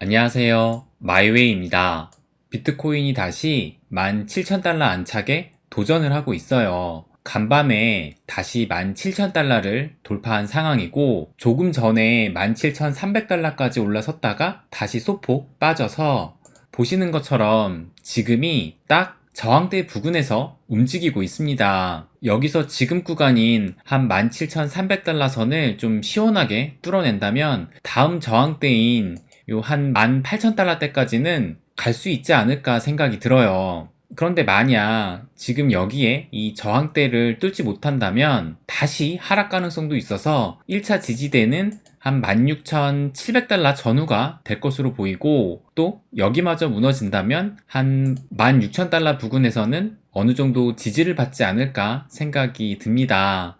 안녕하세요. 마이웨이입니다. 비트코인이 다시 17,000달러 안착에 도전을 하고 있어요. 간밤에 다시 17,000달러를 돌파한 상황이고, 조금 전에 17,300달러까지 올라섰다가 다시 소폭 빠져서 보시는 것처럼 지금이 딱 저항대 부근에서 움직이고 있습니다. 여기서 지금 구간인 한 17,300달러 선을 좀 시원하게 뚫어낸다면 다음 저항대인 요 한 18,000달러대까지는 갈 수 있지 않을까 생각이 들어요. 그런데 만약 지금 여기에 이 저항대를 뚫지 못한다면 다시 하락 가능성도 있어서 1차 지지대는 한 16,700달러 전후가 될 것으로 보이고, 또 여기마저 무너진다면 한 16,000달러 부근에서는 어느 정도 지지를 받지 않을까 생각이 듭니다.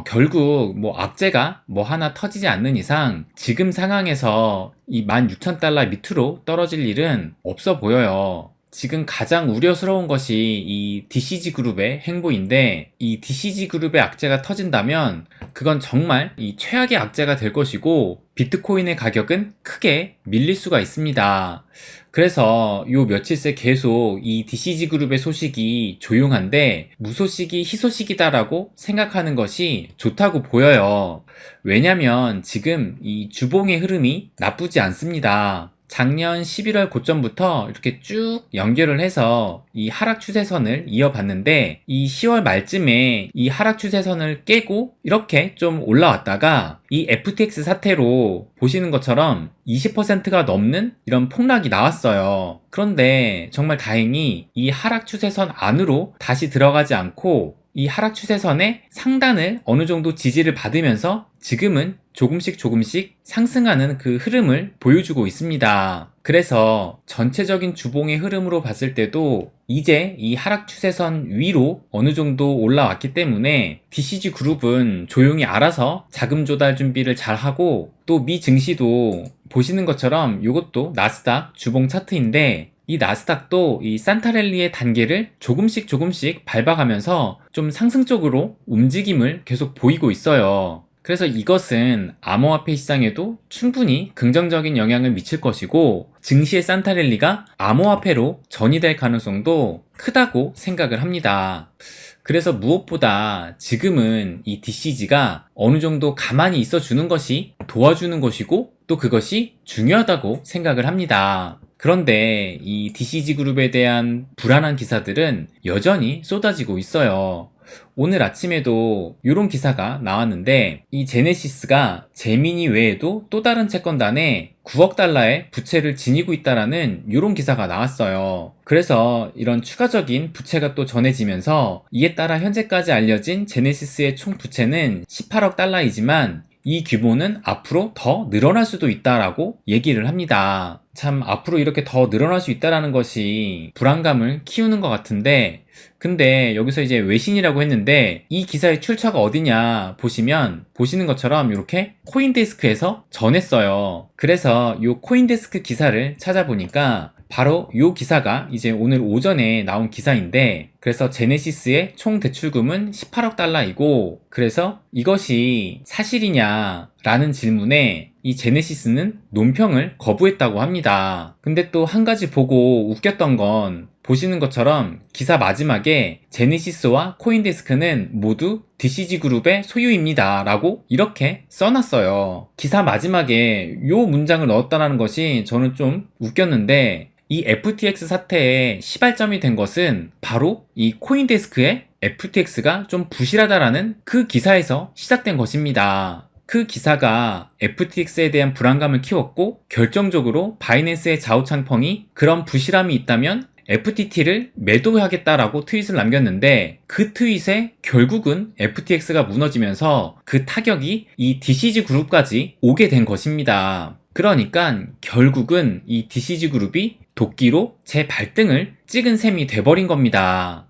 결국 악재가 하나 터지지 않는 이상 지금 상황에서 이 16,000달러 밑으로 떨어질 일은 없어 보여요. 지금 가장 우려스러운 것이 이 DCG 그룹의 행보인데, 이 DCG 그룹의 악재가 터진다면 그건 정말 이 최악의 악재가 될 것이고, 비트코인의 가격은 크게 밀릴 수가 있습니다. 그래서 요 며칠 새 계속 이 DCG 그룹의 소식이 조용한데 무소식이 희소식이다라고 생각하는 것이 좋다고 보여요. 왜냐면 지금 이 주봉의 흐름이 나쁘지 않습니다. 작년 11월 고점부터 이렇게 쭉 연결을 해서 이 하락 추세선을 이어봤는데, 이 10월 말쯤에 이 하락 추세선을 깨고 이렇게 좀 올라왔다가 이 FTX 사태로 보시는 것처럼 20%가 넘는 이런 폭락이 나왔어요. 그런데 정말 다행히 이 하락 추세선 안으로 다시 들어가지 않고 이 하락 추세선의 상단을 어느 정도 지지를 받으면서 지금은 조금씩 상승하는 그 흐름을 보여주고 있습니다. 그래서 전체적인 주봉의 흐름으로 봤을 때도 이제 이 하락 추세선 위로 어느 정도 올라왔기 때문에 DCG 그룹은 조용히 알아서 자금 조달 준비를 잘 하고, 또 미 증시도 보시는 것처럼 이것도 나스닥 주봉 차트인데, 이 나스닥도 이 산타랠리의 단계를 조금씩 밟아가면서 좀 상승적으로 움직임을 계속 보이고 있어요. 그래서 이것은 암호화폐 시장에도 충분히 긍정적인 영향을 미칠 것이고, 증시의 산타랠리가 암호화폐로 전이될 가능성도 크다고 생각을 합니다. 그래서 무엇보다 지금은 이 DCG가 어느 정도 가만히 있어 주는 것이 도와주는 것이고, 또 그것이 중요하다고 생각을 합니다. 그런데 이 DCG 그룹에 대한 불안한 기사들은 여전히 쏟아지고 있어요. 오늘 아침에도 이런 기사가 나왔는데, 이 제네시스가 제미니 외에도 또 다른 채권단에 9억 달러의 부채를 지니고 있다라는 이런 기사가 나왔어요. 그래서 이런 추가적인 부채가 또 전해지면서, 이에 따라 현재까지 알려진 제네시스의 총 부채는 18억 달러이지만 이 규모는 앞으로 더 늘어날 수도 있다라고 얘기를 합니다. 참, 앞으로 이렇게 더 늘어날 수 있다라는 것이 불안감을 키우는 것 같은데, 근데 여기서 이제 외신이라고 했는데 이 기사의 출처가 어디냐 보시면, 보시는 것처럼 이렇게 코인데스크에서 전했어요. 그래서 이 코인데스크 기사를 찾아보니까 바로 이 기사가 이제 오늘 오전에 나온 기사인데, 그래서 제네시스의 총 대출금은 18억 달러이고, 그래서 이것이 사실이냐 라는 질문에 이 제네시스는 논평을 거부했다고 합니다. 근데 또 한 가지 보고 웃겼던 건, 보시는 것처럼 기사 마지막에 제네시스와 코인데스크는 모두 DCG 그룹의 소유입니다 라고 이렇게 써놨어요. 기사 마지막에 요 문장을 넣었다는 것이 저는 좀 웃겼는데, 이 FTX 사태의 시발점이 된 것은 바로 이 코인데스크의 FTX가 좀 부실하다라는 그 기사에서 시작된 것입니다. 그 기사가 FTX에 대한 불안감을 키웠고, 결정적으로 바이낸스의 자우창펑이 그런 부실함이 있다면 FTT를 매도하겠다라고 트윗을 남겼는데, 그 트윗에 결국은 FTX가 무너지면서 그 타격이 이 DCG 그룹까지 오게 된 것입니다. 그러니까 결국은 이 DCG 그룹이 도끼로 제 발등을 찍은 셈이 돼버린 겁니다.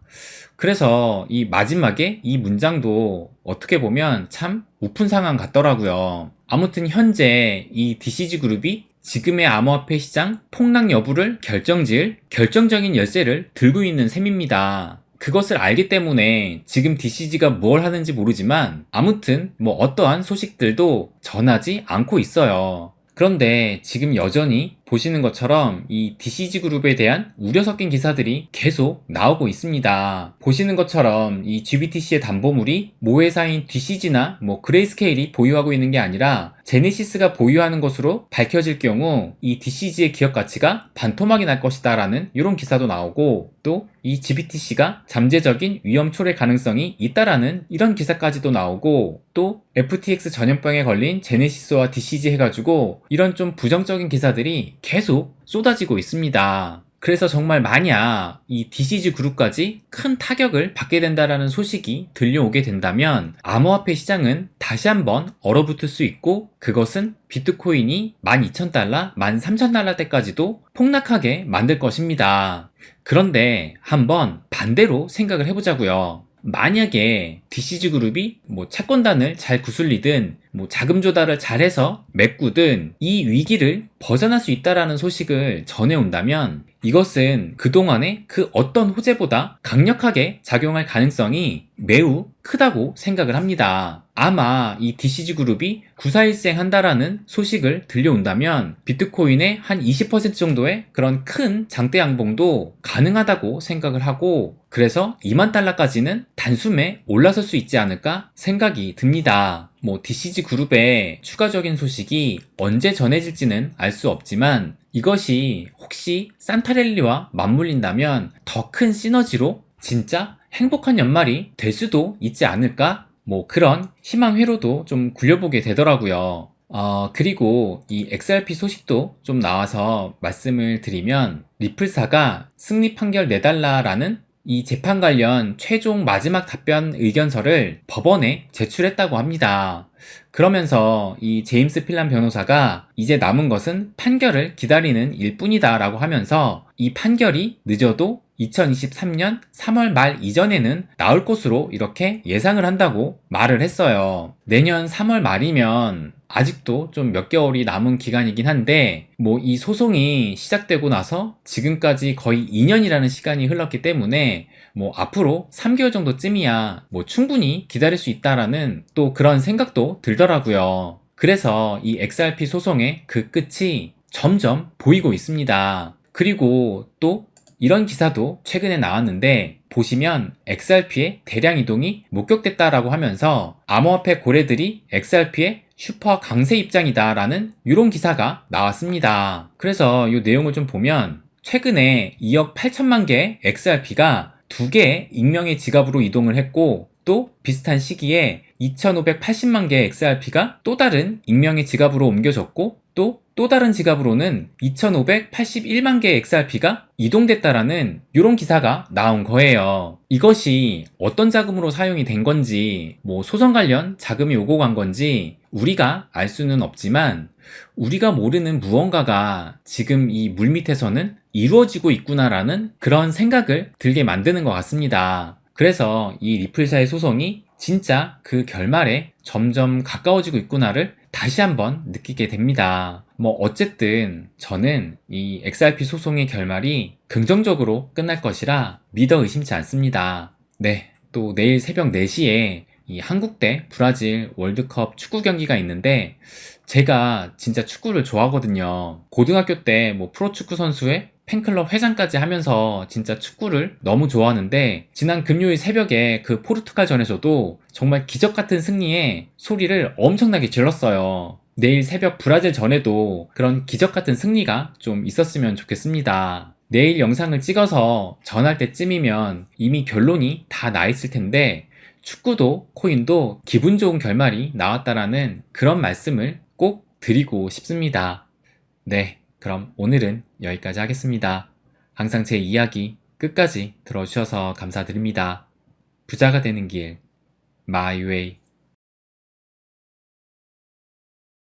그래서 이 마지막에 이 문장도 어떻게 보면 참 우픈 상황 같더라고요. 아무튼 현재 이 DCG 그룹이 지금의 암호화폐 시장 폭락 여부를 결정지을 결정적인 열쇠를 들고 있는 셈입니다. 그것을 알기 때문에 지금 DCG가 뭘 하는지 모르지만 아무튼 어떠한 소식들도 전하지 않고 있어요. 그런데 지금 여전히 보시는 것처럼 이 DCG 그룹에 대한 우려 섞인 기사들이 계속 나오고 있습니다. 보시는 것처럼 이 GBTC의 담보물이 모 회사인 DCG나 그레이스케일이 보유하고 있는 게 아니라 제네시스가 보유하는 것으로 밝혀질 경우 이 DCG의 기업 가치가 반토막이 날 것이다 라는 이런 기사도 나오고, 또 이 GBTC가 잠재적인 위험 초래 가능성이 있다라는 이런 기사까지도 나오고, 또 FTX 전염병에 걸린 제네시스와 DCG 해가지고 이런 좀 부정적인 기사들이 계속 쏟아지고 있습니다. 그래서 정말 만약 이 DCG 그룹까지 큰 타격을 받게 된다라는 소식이 들려오게 된다면 암호화폐 시장은 다시 한번 얼어붙을 수 있고, 그것은 비트코인이 12,000달러, 13,000달러대까지도 폭락하게 만들 것입니다. 그런데 한번 반대로 생각을 해보자고요. 만약에 DCG 그룹이 채권단을 잘 구슬리든 자금 조달을 잘해서 메꾸든 이 위기를 벗어날 수 있다라는 소식을 전해온다면 이것은 그동안의 그 어떤 호재보다 강력하게 작용할 가능성이 매우 크다고 생각을 합니다. 아마 이 DCG 그룹이 구사일생 한다라는 소식을 들려온다면 비트코인의 한 20% 정도의 그런 큰 장대 양봉도 가능하다고 생각을 하고, 그래서 2만 달러까지는 단숨에 올라설 수 있지 않을까 생각이 듭니다. DCG 그룹의 추가적인 소식이 언제 전해질지는 알 수 없지만 이것이 혹시 산타랠리와 맞물린다면 더 큰 시너지로 진짜 행복한 연말이 될 수도 있지 않을까? 그런 희망 회로도 좀 굴려보게 되더라고요. 그리고 이 XRP 소식도 좀 나와서 말씀을 드리면, 리플사가 승리 판결 내달라라는 이 재판 관련 최종 마지막 답변 의견서를 법원에 제출했다고 합니다. 그러면서 이 제임스 필란 변호사가 이제 남은 것은 판결을 기다리는 일뿐이다 라고 하면서 이 판결이 늦어도 2023년 3월 말 이전에는 나올 것으로 이렇게 예상을 한다고 말을 했어요. 내년 3월 말이면 아직도 좀 몇 개월이 남은 기간이긴 한데 이 소송이 시작되고 나서 지금까지 거의 2년이라는 시간이 흘렀기 때문에 앞으로 3개월 정도쯤이야 충분히 기다릴 수 있다라는 또 그런 생각도 들더라고요. 그래서 이 XRP 소송의 그 끝이 점점 보이고 있습니다. 그리고 또 이런 기사도 최근에 나왔는데, 보시면 XRP의 대량 이동이 목격됐다라고 하면서 암호화폐 고래들이 XRP의 슈퍼 강세 입장이다 라는 이런 기사가 나왔습니다. 그래서 이 내용을 좀 보면 최근에 2억 8천만 개의 XRP가 2개의 익명의 지갑으로 이동을 했고, 또 비슷한 시기에 2,580만 개의 XRP가 또 다른 익명의 지갑으로 옮겨졌고, 또 다른 지갑으로는 2,581만 개의 XRP가 이동됐다라는 이런 기사가 나온 거예요. 이것이 어떤 자금으로 사용이 된 건지, 소송 관련 자금이 오고 간 건지 우리가 알 수는 없지만 우리가 모르는 무언가가 지금 이 물밑에서는 이루어지고 있구나라는 그런 생각을 들게 만드는 것 같습니다. 그래서 이 리플사의 소송이 진짜 그 결말에 점점 가까워지고 있구나를 다시 한번 느끼게 됩니다. 어쨌든 저는 이 XRP 소송의 결말이 긍정적으로 끝날 것이라 믿어 의심치 않습니다. 네, 또 내일 새벽 4시에 이 한국 대 브라질 월드컵 축구 경기가 있는데, 제가 진짜 축구를 좋아하거든요. 고등학교 때 프로축구 선수의 팬클럽 회장까지 하면서 진짜 축구를 너무 좋아하는데, 지난 금요일 새벽에 그 포르투갈전에서도 정말 기적같은 승리에 소리를 엄청나게 질렀어요. 내일 새벽 브라질 전에도 그런 기적같은 승리가 좀 있었으면 좋겠습니다. 내일 영상을 찍어서 전할 때쯤이면 이미 결론이 다 나 있을 텐데, 축구도 코인도 기분 좋은 결말이 나왔다라는 그런 말씀을 꼭 드리고 싶습니다. 네, 그럼 오늘은 여기까지 하겠습니다. 항상 제 이야기 끝까지 들어주셔서 감사드립니다. 부자가 되는 길, My Way.